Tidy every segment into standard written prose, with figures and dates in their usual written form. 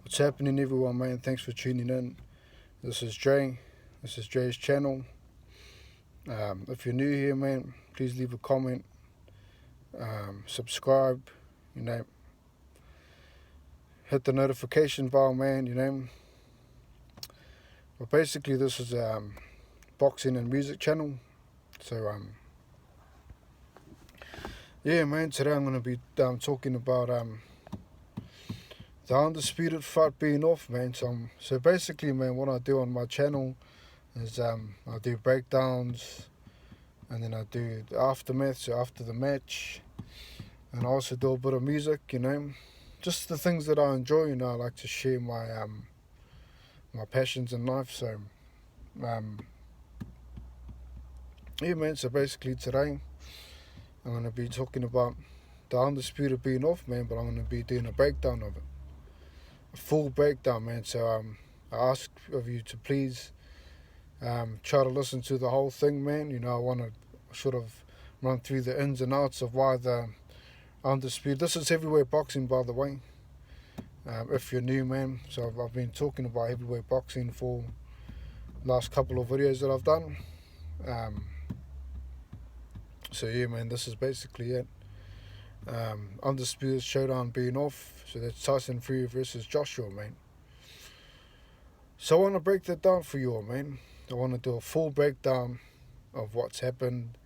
What's happening, everyone, man? Thanks for tuning in. This is Dre. This is Dre's channel. If you're new here, man, please leave a comment, subscribe, hit the notification bell, man. But basically, this is a boxing and music channel. So, yeah, man, today I'm going to be talking about the undisputed fight being off, man. So basically, man, what I do on my channel is I do breakdowns, and then I do the aftermath, so after the match, and I also do a bit of music, just the things that I enjoy. I like to share my my passions in life. So yeah, man. So basically today I'm gonna be talking about the undisputed being off, man, but I'm gonna be doing a breakdown of it. Full breakdown, man. So I ask of you to please try to listen to the whole thing, man. I want to sort of run through the ins and outs of why the undisputed. This is heavyweight boxing, by the way. If you're new, man. So I've been talking about heavyweight boxing for last couple of videos that I've done. So yeah, man. This is basically it. Undisputed showdown being off. So that's Tyson Fury versus Joshua, man. So I want to break that down for you all, man. I want to do a full breakdown of what's happened,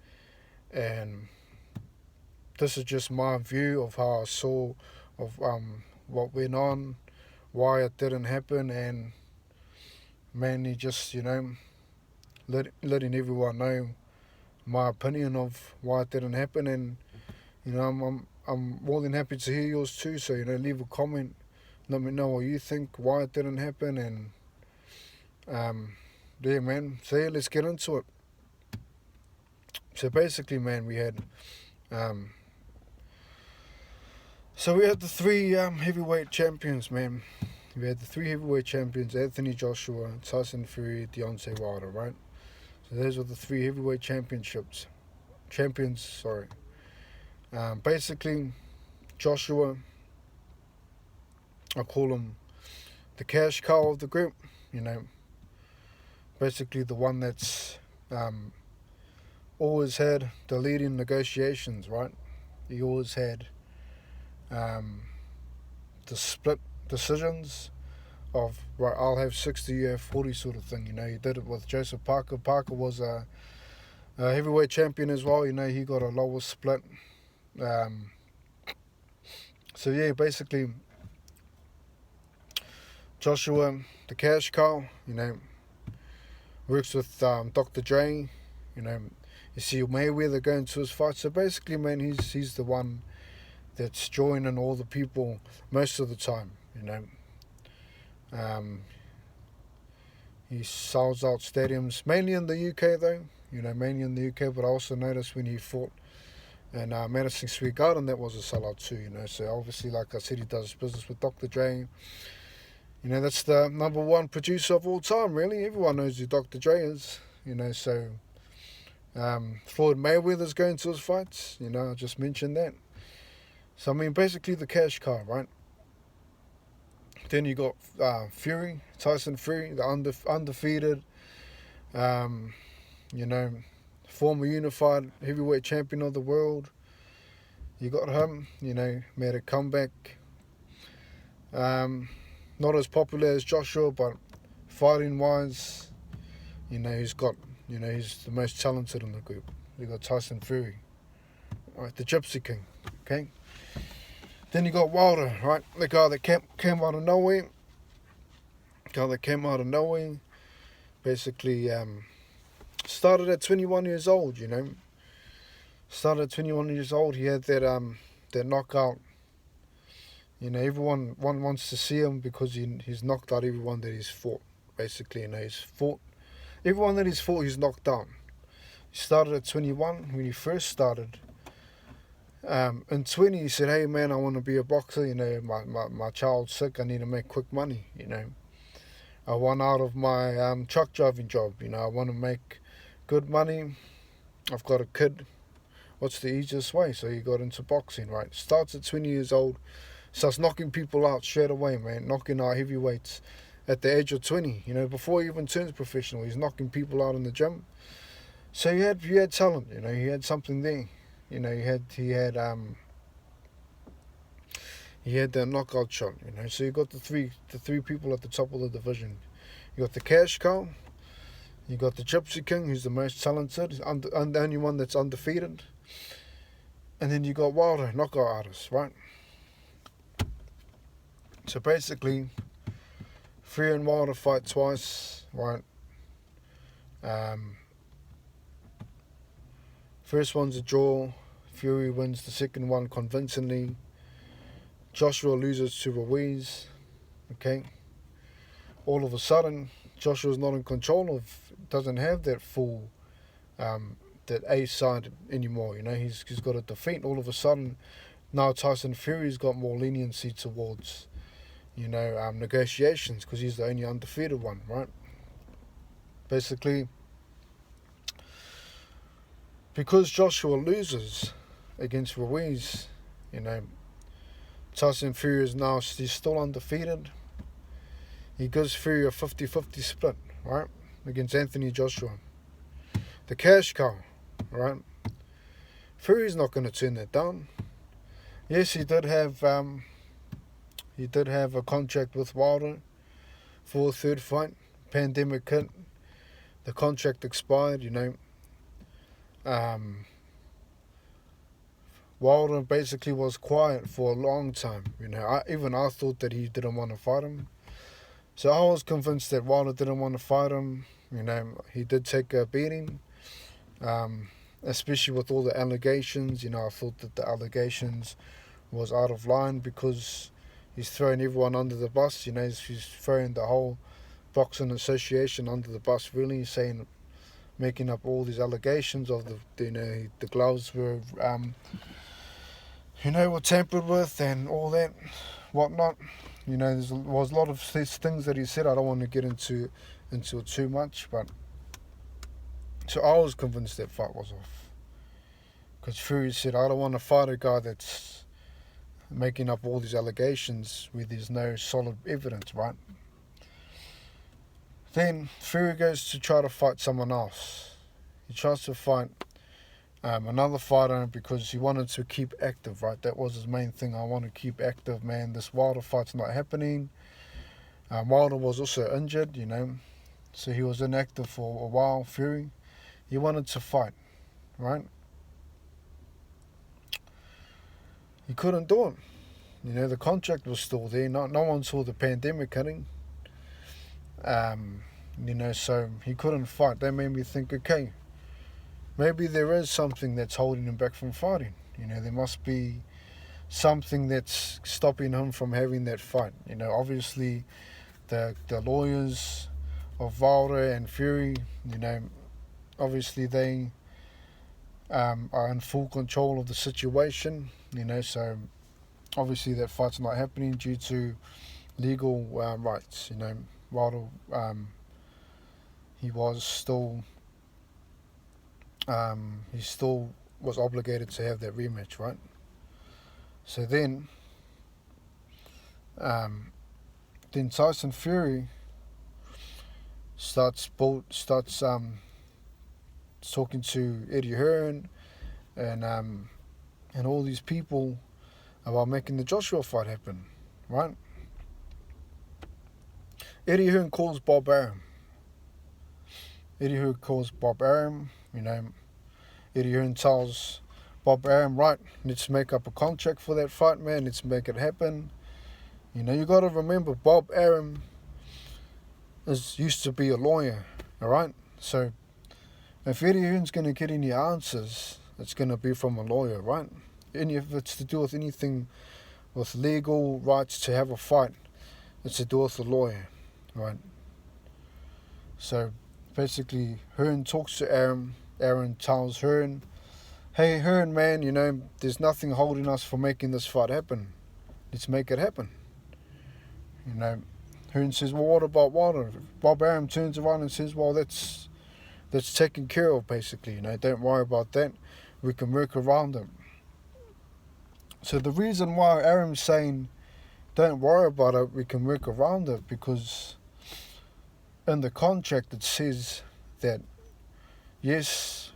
and this is just my view of how I saw of what went on, why it didn't happen, and mainly just letting everyone know my opinion of why it didn't happen. And I'm more than happy to hear yours too. So leave a comment, let me know what you think, why it didn't happen, and yeah, man. So yeah, let's get into it. So basically, man, we had the three heavyweight champions, man. We had the three heavyweight champions: Anthony Joshua, Tyson Fury, Deontay Wilder, right? So those were the three heavyweight champions. Sorry. Basically, Joshua, I call him the cash cow of the group. Basically the one that's always had the leading negotiations, right? He always had the split decisions of, right, I'll have 60, you have 40 sort of thing. He did it with Joseph Parker. Parker was a heavyweight champion as well. He got a lower split. So yeah, basically Joshua, the cash cow, works with Dr. Dre. You see Mayweather going to his fight. So basically, man, he's the one that's joining all the people most of the time. He sells out stadiums, mainly in the UK though. Mainly in the UK. But I also noticed when he fought in Madison Square Garden, that was a sellout too. So obviously, like I said, he does business with Dr. Dre. That's the number one producer of all time, really. Everyone knows who Dr. Dre is, so Floyd Mayweather's going to his fights, I just mentioned that. So, basically the cash cow, right? Then you got Fury, Tyson Fury, the undefeated, former unified heavyweight champion of the world. You got him, made a comeback. Not as popular as Joshua, but fighting wise, he's got, he's the most talented in the group. You got Tyson Fury, right, the Gypsy King, okay. Then you got Wilder, right, the guy that came out of nowhere. Basically, started at 21 years old. Started at 21 years old. He had that knockout. Everyone wants to see him because he's knocked out everyone that he's fought. Basically, everyone that he's fought, he's knocked down. He started at 21 when he first started. In 20, he said, "Hey man, I want to be a boxer. My child's sick. I need to make quick money. I want out of my truck driving job. I want to make good money. I've got a kid. What's the easiest way?" So he got into boxing, right? Starts at 20 years old. starts knocking people out straight away, man, knocking out heavyweights at the age of 20. You know, before he even turns professional, he's knocking people out in the gym. So he had talent. You know, he had something there. You know, he had that knockout shot. You know, so you got the three people at the top of the division. You got the cash cow. You got the Gypsy King, who's the most talented, the only one that's undefeated. And then you got Wilder, knockout artist, right? So basically, Fury and Wilder fight twice, right? First one's a draw. Fury wins the second one convincingly. Joshua loses to Ruiz. Okay. All of a sudden, Joshua's not in control of, doesn't have that full, that A side anymore. You know, he's got a defeat. All of a sudden, now Tyson Fury's got more leniency towards, you know, negotiations, because he's the only undefeated one, right? Basically, because Joshua loses against Ruiz, you know, Tyson Fury is now, he's still undefeated. He gives Fury a 50-50 split, right, against Anthony Joshua. The cash cow, right? Fury's not going to turn that down. Yes, he did have a contract with Wilder for a third fight. Pandemic hit. The contract expired, you know. Wilder basically was quiet for a long time. You know, I thought that he didn't want to fight him. So I was convinced that Wilder didn't want to fight him. You know, he did take a beating, especially with all the allegations. You know, I thought that the allegations was out of line because he's throwing everyone under the bus. You know, he's throwing the whole boxing association under the bus, really, saying, making up all these allegations of the gloves were, were tampered with and all that, whatnot. You know, there was a lot of these things that he said. I don't want to get into it too much, but so I was convinced that fight was off. Because Fury said, I don't want to fight a guy that's making up all these allegations where there's no solid evidence, right? Then Fury goes to try to fight someone else. He tries to fight another fighter because he wanted to keep active, right? That was his main thing. I want to keep active, man. This Wilder fight's not happening. Wilder was also injured, you know, so he was inactive for a while. Fury, he wanted to fight, right? He couldn't do it. You know, the contract was still there. No one saw the pandemic hitting. You know, so he couldn't fight. That made me think, okay, maybe there is something that's holding him back from fighting. You know, there must be something that's stopping him from having that fight. You know, obviously the lawyers of Wilder and Fury, you know, obviously they are in full control of the situation. You know, so obviously that fight's not happening due to legal rights. You know, Wilder, he still was obligated to have that rematch, right? So then Tyson Fury starts talking to Eddie Hearn and all these people about making the Joshua fight happen, right? Eddie Hearn calls Bob Arum. You know, Eddie Hearn tells Bob Arum, right, let's make up a contract for that fight, man, let's make it happen. You know, you got to remember, Bob Arum used to be a lawyer, alright? So, if Eddie Hearn's going to get any answers, it's going to be from a lawyer, right? And if it's to do with anything with legal rights to have a fight, it's to do with a lawyer, right? So, basically, Hearn talks to Arum. Arum tells Hearn, hey, Hearn, man, you know, there's nothing holding us from making this fight happen. Let's make it happen. You know, Hearn says, well, what about Wilder? Bob Arum turns around and says, well, that's taken care of, basically. You know, don't worry about that. We can work around it. So the reason why Arum's saying don't worry about it, we can work around it, because in the contract it says that, yes,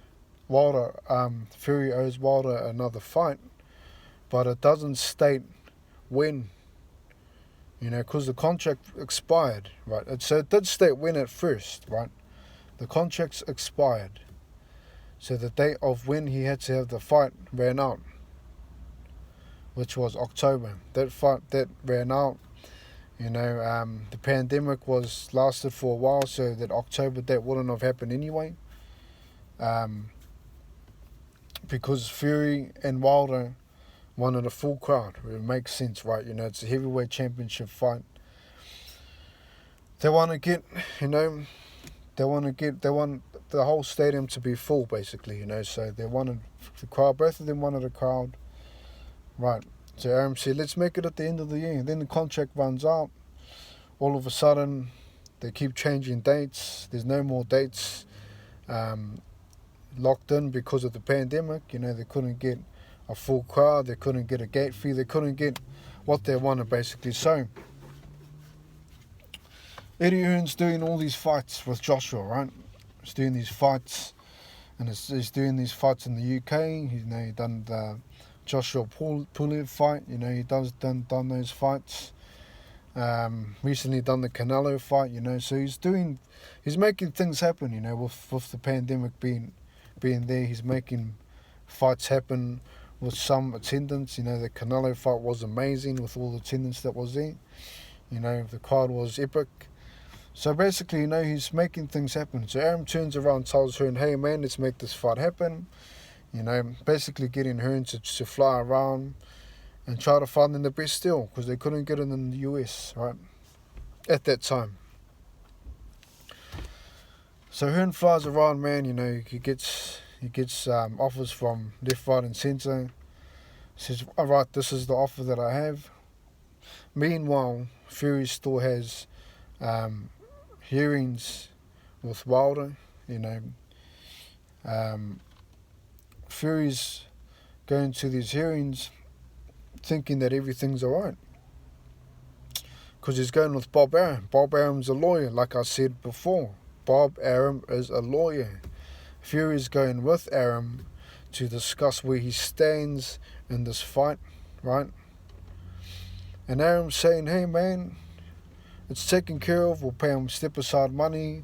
Fury owes Wilder another fight, but it doesn't state when, because the contract expired, right? So it did state when at first, right? The contract's expired. So the date of when he had to have the fight ran out, which was October. That fight, that ran out. The pandemic lasted for a while, so that October date wouldn't have happened anyway. Because Fury and Wilder wanted a full crowd. It makes sense, right? It's a heavyweight championship fight. They want to get, they want the whole stadium to be full, basically, so they wanted the crowd, both of them wanted a crowd, right? So Arum said, let's make it at the end of the year. Then the contract runs out. All of a sudden, they keep changing dates. There's no more dates locked in because of the pandemic. They couldn't get a full crowd. They couldn't get a gate fee. They couldn't get what they wanted, basically. So Eddie Hearn's doing all these fights with Joshua, right? He's doing these fights, and he's doing these fights in the UK. He done the Joshua Pulev fight. He done those fights. Recently done the Canelo fight. So he's making things happen. With the pandemic being there, he's making fights happen with some attendance. The Canelo fight was amazing with all the attendance that was there. The crowd was epic. So basically, he's making things happen. So Arum turns around, tells Hearn, hey man, let's make this fight happen. Basically getting Hearn to fly around and try to find them the best deal, because they couldn't get it in the US, right, at that time. So Hearn flies around, man. He gets offers from left, right and centre. Says, all right, this is the offer that I have. Meanwhile, Fury still has hearings with Wilder. Fury's going to these hearings thinking that everything's alright, because he's going with Bob Arum. Bob Arum's a lawyer, like I said before. Bob Arum is a lawyer. Fury's going with Arum to discuss where he stands in this fight, right? And Arum's saying, hey man, it's taken care of, we'll pay him step aside money,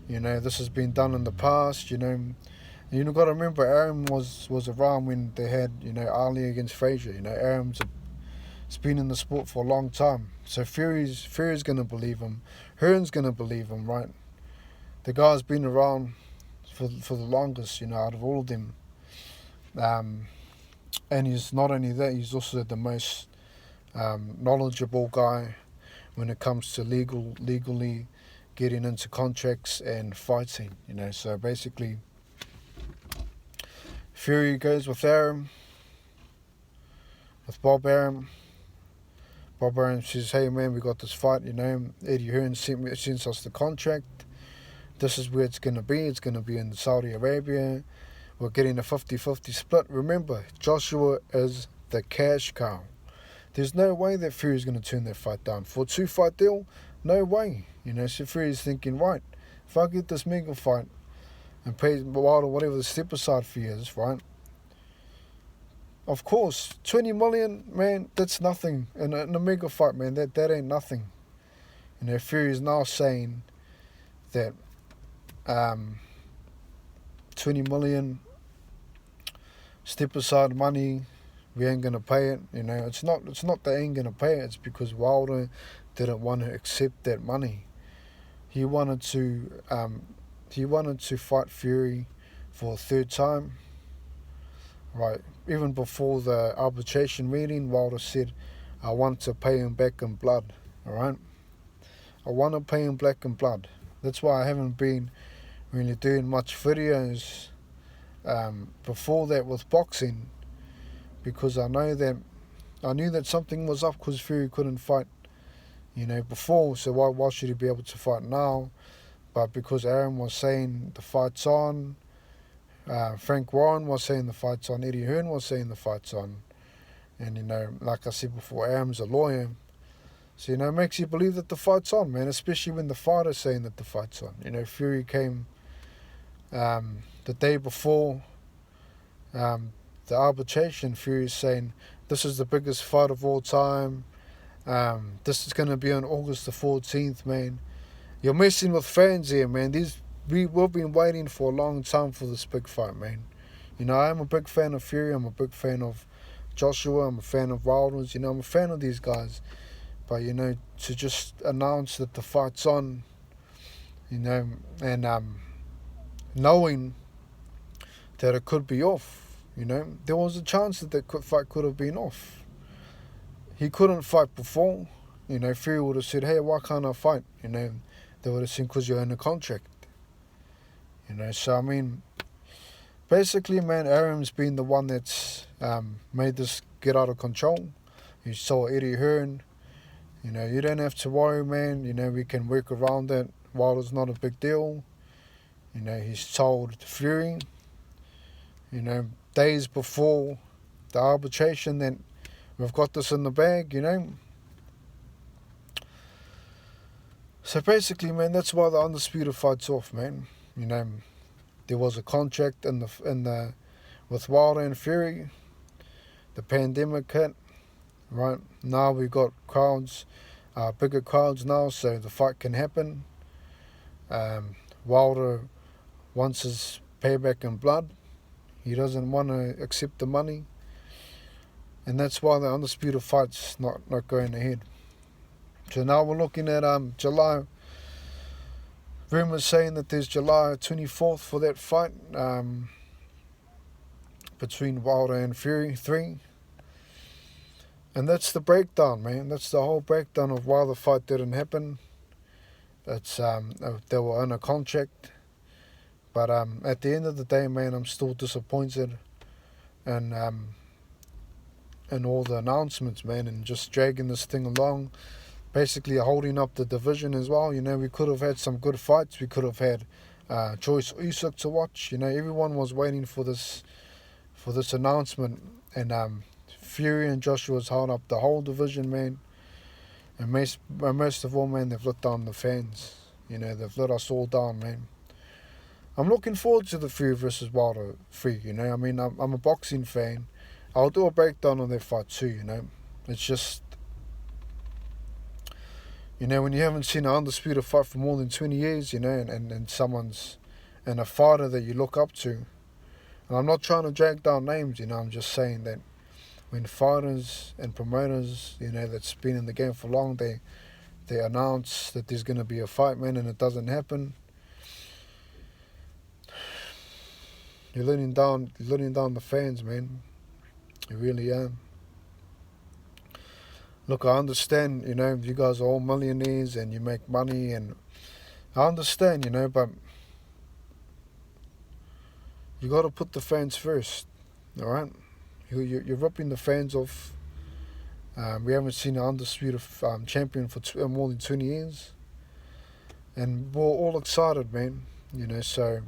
this has been done in the past, You've got to remember, Arum was around when they had, Ali against Frazier. Arum's been in the sport for a long time. So Fury's going to believe him. Hearn's going to believe him, right? The guy's been around for the longest, out of all of them. And he's not only that, he's also the most knowledgeable guy when it comes to legally getting into contracts and fighting, So basically, Fury goes with Arum, with Bob Arum. Bob Arum says, hey man, we got this fight, Eddie Hearn sends us the contract. This is where it's going to be. It's going to be in Saudi Arabia. We're getting a 50-50 split. Remember, Joshua is the cash cow. There's no way that Fury's going to turn that fight down. For a 2-fight deal, no way. So Fury's thinking, right, if I get this mega fight and pay Wilder whatever the step aside fee is, right? Of course, 20 million, man, that's nothing. In a mega fight, man, that ain't nothing. Fury's now saying that 20 million step aside money, we ain't gonna pay it. It's not they ain't gonna pay it. It's because Wilder didn't want to accept that money. He wanted to fight Fury for a third time. Right, even before the arbitration meeting, Wilder said, I want to pay him back in blood. Alright? I want to pay him back in blood. That's why I haven't been really doing much videos before that with boxing, because I knew that something was up, because Fury couldn't fight before, so why should he be able to fight now? But because Arum was saying the fight's on, Frank Warren was saying the fight's on, Eddie Hearn was saying the fight's on, and like I said before, Arum's a lawyer, So, it makes you believe that the fight's on, man, especially when the fighter's saying that the fight's on. Fury came the day before the arbitration. Fury's saying, this is the biggest fight of all time. This is going to be on August the 14th, man. You're messing with fans here, man. We've been waiting for a long time for this big fight, man. I'm a big fan of Fury. I'm a big fan of Joshua. I'm a fan of Wilders. I'm a fan of these guys. But, to just announce that the fight's on, and knowing that it could be off, there was a chance that fight could have been off. He couldn't fight before. Fury would have said, hey, why can't I fight? They would have said, because you're in a contract. So, I mean, basically, man, Aram's been the one that's made this get out of control. You saw Eddie Hearn. You don't have to worry, man. We can work around it. Wilder's not a big deal. He's told Fury, days before the arbitration that we've got this in the bag, So basically, man, that's why the undisputed fight's off, man. There was a contract with Wilder and Fury. The pandemic hit, right? Now we've got crowds, bigger crowds now, so the fight can happen. Wilder wants his payback in blood. He doesn't want to accept the money. And that's why the undisputed fight's not going ahead. So now we're looking at July. Rumours saying that there's July 24th for that fight between Wilder and Fury 3. And that's the breakdown, man. That's the whole breakdown of why the fight didn't happen. It's they were in a contract. But at the end of the day, man, I'm still disappointed in all the announcements, man, and just dragging this thing along. Basically holding up the division as well. We could have had some good fights. We could have had Joyce Usyk to watch. Everyone was waiting for this announcement, and Fury and Joshua's held up the whole division, man. And most of all, man, they've let down the fans. They've let us all down, man. I'm looking forward to the Fury versus Wilder 3. I mean, I'm a boxing fan. I'll do a breakdown on their fight too. It's just, when you haven't seen an undisputed fight for more than 20 years, and someone's and a fighter that you look up to. And I'm not trying to drag down names, I'm just saying that when fighters and promoters, that's been in the game for long, they announce that there's going to be a fight, man, and it doesn't happen. You're letting down the fans, man. You really are. Look, I understand, you guys are all millionaires and you make money, and I understand, but you got to put the fans first, all right? You're ripping the fans off. We haven't seen an undisputed champion for more than 20 years, and we're all excited, man. So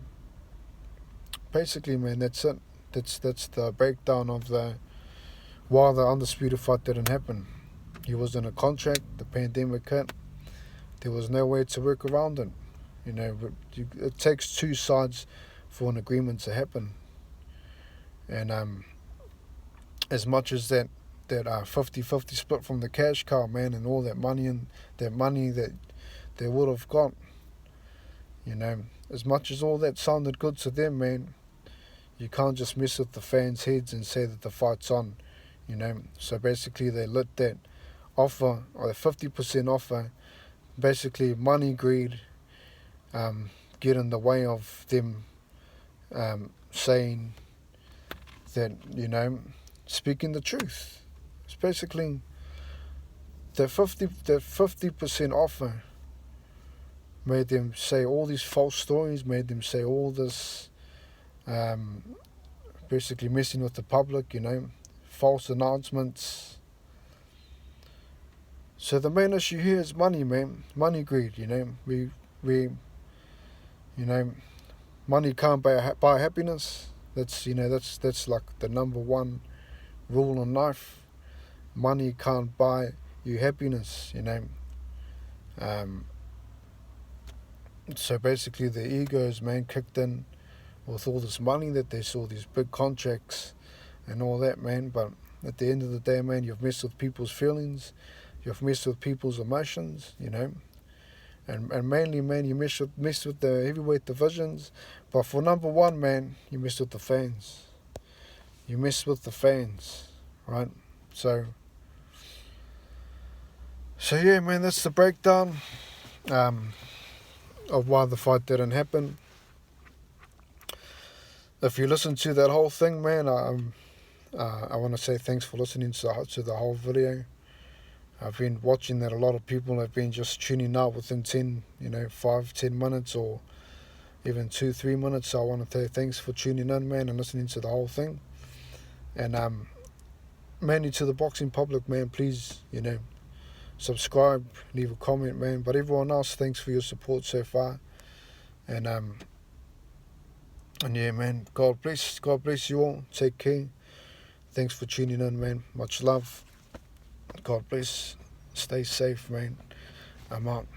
basically, man, that's it. That's the breakdown of why the undisputed fight didn't happen. He was in a contract. The pandemic hit. There was no way to work around it. It takes two sides for an agreement to happen. And as much as that 50-50 split from the cash cow, man, and all that money that they would have got, as much as all that sounded good to them, man, you can't just mess with the fans' heads and say that the fight's on, So basically they let that offer, or the 50% offer, basically money greed, get in the way of them saying that, speaking the truth. It's basically the 50% offer made them say all these false stories, made them say all this, basically messing with the public, false announcements. So the main issue here is money, man. Money greed, money can't buy happiness. That's like the number one rule in life. Money can't buy you happiness, you know. So basically the egos, man, kicked in with all this money that they saw, these big contracts and all that, man. But at the end of the day, man, you've messed with people's feelings, you've messed with people's emotions, you know. And mainly, man, you messed with the heavyweight divisions. But for number one, man, you messed with the fans. You messed with the fans, right? So yeah, man, that's the breakdown of why the fight didn't happen. If you listen to that whole thing, man, I want to say thanks for listening to the whole video. I've been watching that a lot of people have been just tuning out within 5-10 minutes or even 2-3 minutes. So I want to say thanks for tuning in, man, and listening to the whole thing. And mainly to the boxing public, man, please, subscribe, leave a comment, man. But everyone else, thanks for your support so far. And yeah, man, God bless you all. Take care. Thanks for tuning in, man. Much love. God bless. Stay safe, man. I'm out.